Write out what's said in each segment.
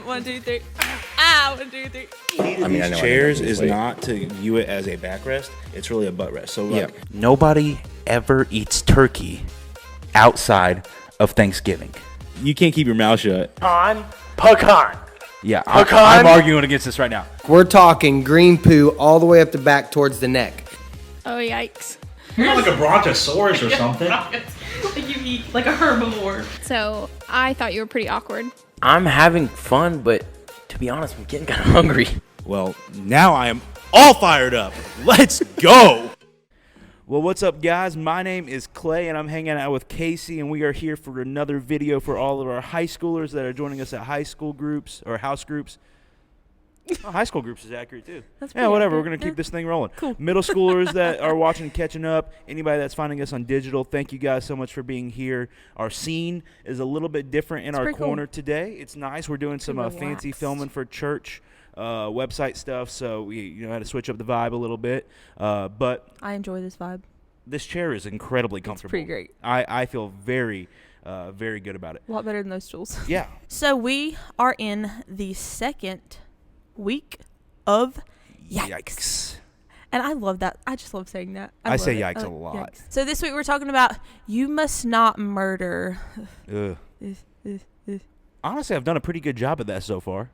1, 2, 3. Ah, 1, 2, 3. I mean, these chairs is not to view it as a backrest. It's really a butt rest. So like, nobody ever eats turkey outside of Thanksgiving. You can't keep your mouth shut. Pecan. Yeah, I'm arguing against this right now. We're talking green poo all the way up the back towards the neck. Oh, yikes. You're not like a brontosaurus or something. You eat like a herbivore. So, I thought you were pretty awkward. I'm having fun, but to be honest, I'm getting kind of hungry. Well, now I am all fired up. Let's go. Well, what's up, guys? My name is Clay, and I'm hanging out with Kacie, and we are here for another video for all of our high schoolers that are joining us at high school groups or house groups. Oh, high school groups is accurate, too. That's yeah, whatever. accurate. We're going to keep this thing rolling. Cool. Middle schoolers that are watching and catching up, anybody that's finding us on digital, thank you guys so much for being here. Our scene is a little bit different in our corner today. It's nice. We're doing some fancy filming for church website stuff, so we had to switch up the vibe a little bit. But I enjoy this vibe. this chair is incredibly comfortable. It's pretty great. I feel very good about it. A lot better than those stools. Yeah. So we are in the second week of Yikes. And I love that. I just love saying that. I say yikes a lot. Yikes. So this week we're talking about you must not murder. Ugh. Honestly, I've done a pretty good job at that so far.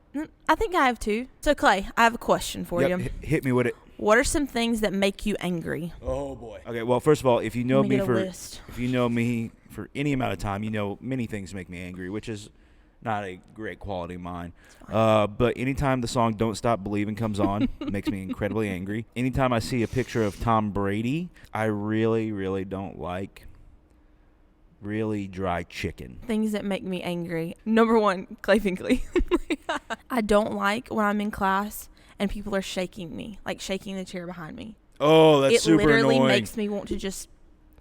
I think I have too. So Clay, I have a question for you. Hit me with it. What are some things that make you angry? Oh boy. Okay, well, first of all, if you know Let me me get a list. if you know me for any amount of time, you know many things make me angry, which is not a great quality of mine. But anytime the song "Don't Stop Believing" comes on, it makes me incredibly angry. Anytime I see a picture of Tom Brady, I really don't like really dry chicken. Things that make me angry. Number 1, Clay Finklea. I don't like when I'm in class and people are shaking me, like shaking the chair behind me. Oh, that's super annoying. It literally makes me want to just...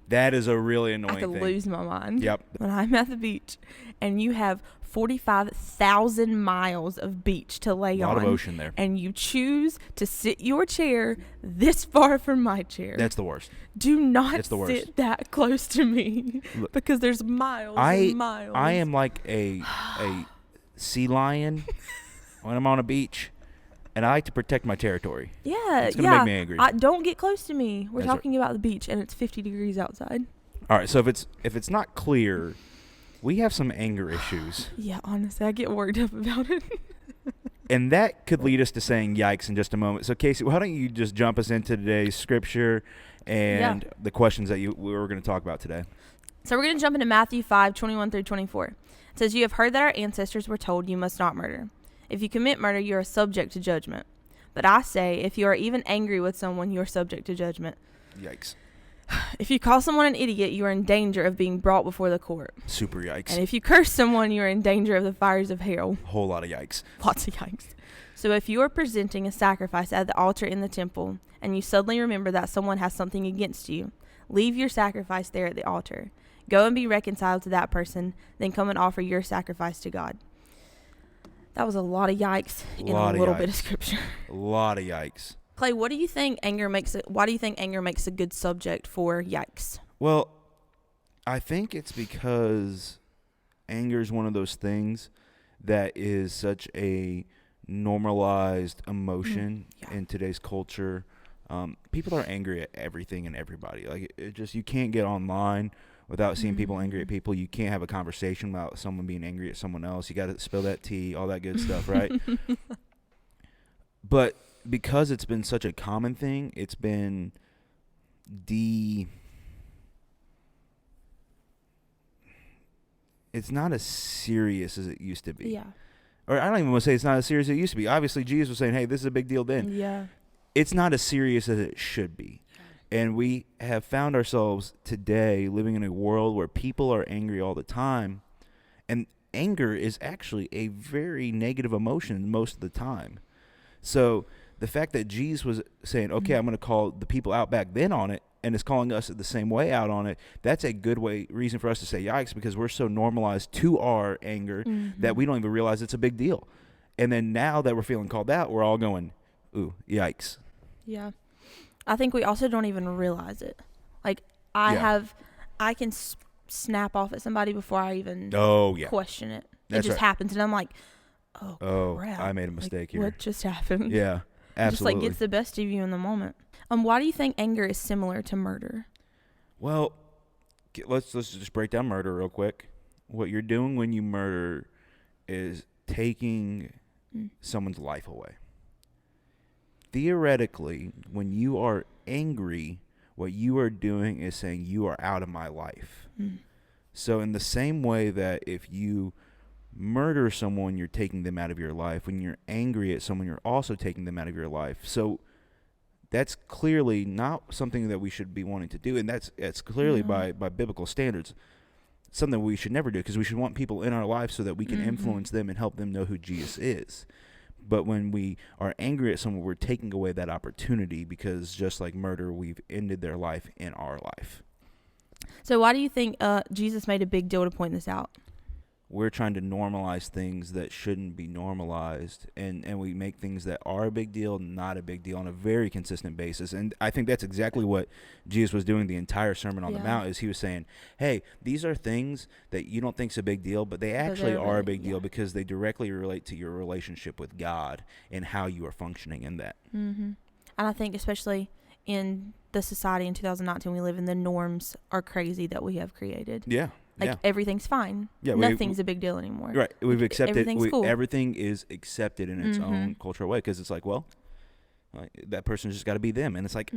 That is a really annoying thing. I could lose my mind. Yep. When I'm at the beach and you have 45,000 miles of beach to lay on. A lot of ocean there. And you choose to sit your chair this far from my chair. That's the worst. Do not sit that close to me. Look, because there's miles and miles. I am like a sea lion when I'm on a beach. And I like to protect my territory. Yeah, it's gonna make me angry. Don't get close to me. We're talking about the beach, and it's 50 degrees outside. All right, so if it's not clear, we have some anger issues. Yeah, honestly, I get worked up about it. And that could lead us to saying yikes in just a moment. So, Kacie, why don't you just jump us into today's scripture and the questions that we were going to talk about today. So we're going to jump into Matthew 5:21 through 24. It says, "You have heard that our ancestors were told you must not murder. If you commit murder, you are subject to judgment. But I say, if you are even angry with someone, you are subject to judgment." Yikes. "If you call someone an idiot, you are in danger of being brought before the court. Super yikes. And if you curse someone, you are in danger of the fires of hell." Whole lot of yikes. Lots of yikes. "So if you are presenting a sacrifice at the altar in the temple, and you suddenly remember that someone has something against you, leave your sacrifice there at the altar. Go and be reconciled to that person, then come and offer your sacrifice to God." That was a lot of yikes in a little bit of scripture. A lot of yikes. Clay, why do you think anger makes a good subject for yikes? Well, I think it's because anger is one of those things that is such a normalized emotion in today's culture. People are angry at everything and everybody. Like you can't get online without seeing people angry at people. You can't have a conversation without someone being angry at someone else. You got to spill that tea, all that good stuff, right? But because it's been such a common thing, it's been it's not as serious as it used to be. Yeah. Or I don't even want to say it's not as serious as it used to be. Obviously, Jesus was saying, hey, this is a big deal then. Yeah. It's not as serious as it should be. And we have found ourselves today living in a world where people are angry all the time. And anger is actually a very negative emotion most of the time. So the fact that Jesus was saying, okay, I'm going to call the people out back then on it, and is calling us the same way out on it, that's a good reason for us to say yikes, because we're so normalized to our anger that we don't even realize it's a big deal. And then now that we're feeling called out, we're all going, ooh, yikes. Yeah. I think we also don't even realize it. Like, I can snap off at somebody before I even question it. It just happens. And I'm like, Oh, crap. I made a mistake here. What just happened? Yeah, It just absolutely. gets the best of you in the moment. Why do you think anger is similar to murder? Well, let's just break down murder real quick. What you're doing when you murder is taking someone's life away. Theoretically, when you are angry, what you are doing is saying you are out of my life. So in the same way that if you murder someone, you're taking them out of your life. When you're angry at someone, you're also taking them out of your life. So that's clearly not something that we should be wanting to do, and that's clearly by biblical standards something we should never do, because we should want people in our life so that we can influence them and help them know who Jesus is. But when we are angry at someone, we're taking away that opportunity, because just like murder, we've ended their life in our life. So why do you think Jesus made a big deal to point this out? We're trying to normalize things that shouldn't be normalized, and we make things that are a big deal not a big deal on a very consistent basis. And I think that's exactly what Jesus was doing the entire Sermon on the Mount, is he was saying, hey, these are things that you don't think is a big deal, but they actually are a big deal because they directly relate to your relationship with God and how you are functioning in that. And I think especially in the society in 2019 we live in, the norms are crazy that we have created. Everything's fine. Nothing's a big deal anymore. Right. We've accepted. Everything's cool. Everything is accepted in its own cultural way, because it's like, well, that person's just got to be them, and it's like,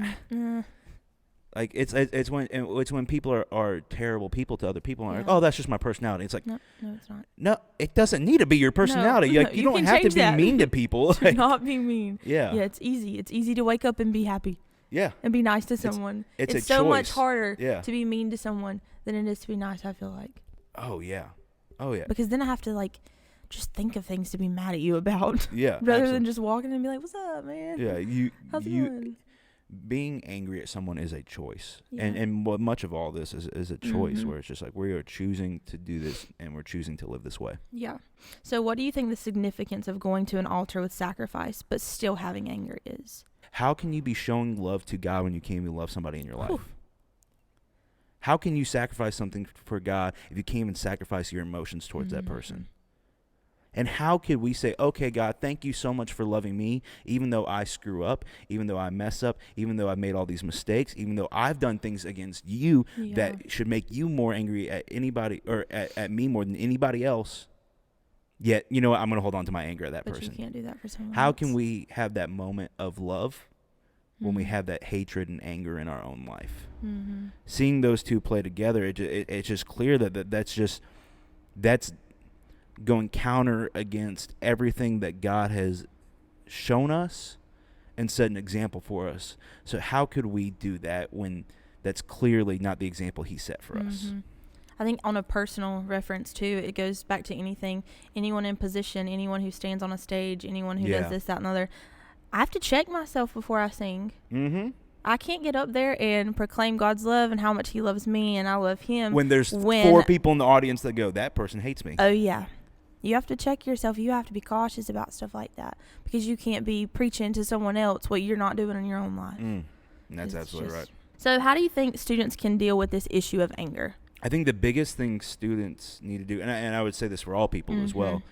like it's when people are terrible people to other people, and like, oh, that's just my personality. It's like, no, it's not. No, it doesn't need to be your personality. No, Like, you don't can have to change be that. mean to people. Do not be mean. Yeah. Yeah, it's easy. It's easy to wake up and be happy. Yeah. And be nice to someone. It's a so much choice. harder Yeah. to be mean to someone than it is to be nice, I feel like. Oh yeah. Oh yeah. Because then I have to just think of things to be mad at you about. Yeah. Rather than just walking and be like, "What's up, man?" Yeah. How's it going? Being angry at someone is a choice, Yeah. and what much of all this is a choice, where it's just like we are choosing to do this, and we're choosing to live this way. Yeah. So what do you think the significance of going to an altar with sacrifice but still having anger is? How can you be showing love to God when you can't even love somebody in your life? How can you sacrifice something for God if you can't even sacrifice your emotions towards that person? And how could we say, okay, God, thank you so much for loving me, even though I screw up, even though I mess up, even though I've made all these mistakes, even though I've done things against you that should make you more angry at anybody, or at me more than anybody else. Yet, you know what? I'm going to hold on to my anger at that person. But you can't do that for someone How else. can we have that moment of love when we have that hatred and anger in our own life? Seeing those two play together, it's just clear that's going counter against everything that God has shown us and set an example for us. So how could we do that when that's clearly not the example he set for us? I think on a personal reference too, it goes back to anyone in position, anyone who stands on a stage, anyone who does this, that, and the other. I have to check myself before I sing. I can't get up there and proclaim God's love and how much he loves me and I love him. When there's 4 people in the audience that go, that person hates me. Oh, yeah. You have to check yourself. You have to be cautious about stuff like that, because you can't be preaching to someone else what you're not doing in your own life. That's absolutely right. So how do you think students can deal with this issue of anger? I think the biggest thing students need to do, and I would say this for all people as well,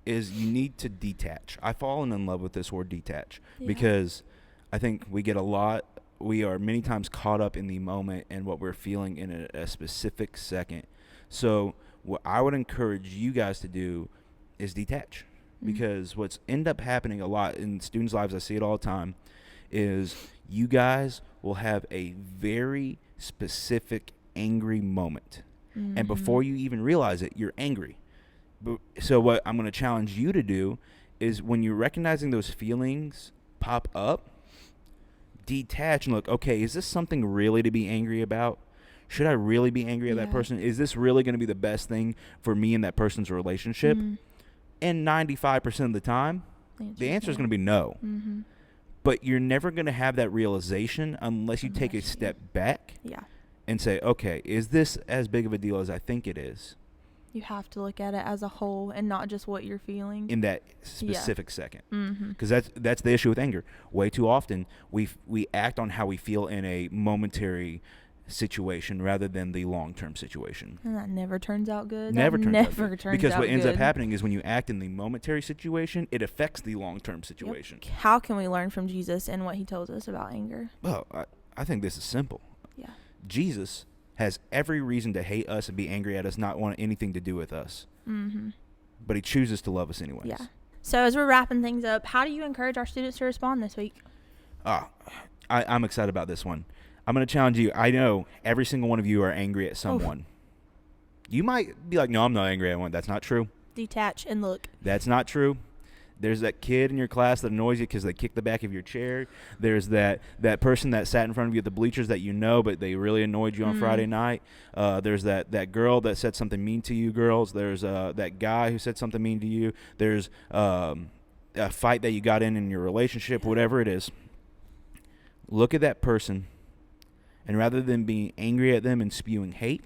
is you need to detach. I've fallen in love with this word detach, because I think we are many times caught up in the moment and what we're feeling in a specific second. So what I would encourage you guys to do is detach, because what's end up happening a lot in students' lives, I see it all the time, is you guys will have a very specific angry moment. And before you even realize it, you're angry. So what I'm going to challenge you to do is, when you're recognizing those feelings pop up, detach and look, okay, is this something really to be angry about? Should I really be angry at that person? Is this really going to be the best thing for me and that person's relationship? And 95% of the time, the answer is going to be no. But you're never going to have that realization unless you take a step back and say, okay, is this as big of a deal as I think it is? You have to look at it as a whole and not just what you're feeling in that specific second. Because that's the issue with anger. Way too often we act on how we feel in a momentary situation rather than the long-term situation. And that never turns out good. Never That turns never out good. turns Because out what ends up good. happening is when you act in the momentary situation, it affects the long-term situation. How can we learn from Jesus and what he tells us about anger? Well, I think this is simple. Yeah. Jesus has every reason to hate us and be angry at us, not want anything to do with us. Mm-hmm. But he chooses to love us anyways. Yeah. So as we're wrapping things up, how do you encourage our students to respond this week? I'm excited about this one. I'm going to challenge you. I know every single one of you are angry at someone. You might be like, no, I'm not angry at anyone. That's not true. Detach and look. That's not true. There's that kid in your class that annoys you because they kicked the back of your chair. There's that person that sat in front of you at the bleachers that you know, but they really annoyed you on Friday night. There's that girl that said something mean to you, girls. There's that guy who said something mean to you. There's a fight that you got in your relationship, whatever it is. Look at that person, and rather than being angry at them and spewing hate,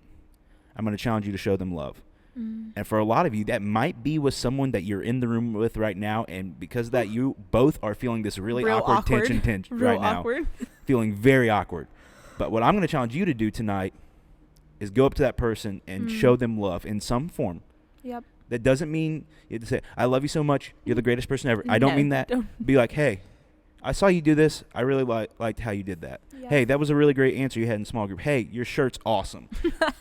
I'm going to challenge you to show them love. And for a lot of you, that might be with someone that you're in the room with right now, and because of that, you both are feeling this really awkward tension right now. Feeling very awkward. But what I'm going to challenge you to do tonight is go up to that person and show them love in some form. Yep. That doesn't mean you have to say, I love you so much, you're the greatest person ever. I don't mean that. Be like, hey, I saw you do this. I really liked how you did that. Yeah. Hey, that was a really great answer you had in small group. Hey, your shirt's awesome.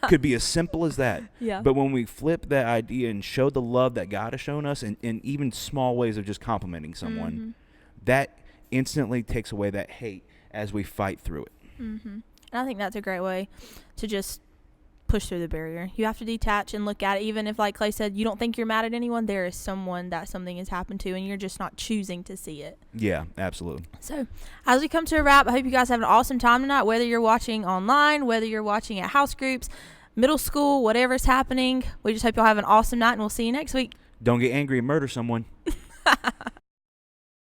Could be as simple as that. Yeah. But when we flip that idea and show the love that God has shown us in even small ways of just complimenting someone, that instantly takes away that hate as we fight through it. And I think that's a great way to just push through the barrier. You have to detach and look at it. Even if, like Clay said, you don't think you're mad at anyone, there is someone that something has happened to, and you're just not choosing to see it. Yeah, absolutely. So as we come to a wrap, I hope you guys have an awesome time tonight, whether you're watching online, whether you're watching at house groups, middle school, whatever's happening. We just hope you'll have an awesome night, and we'll see you next week. Don't get angry and murder someone.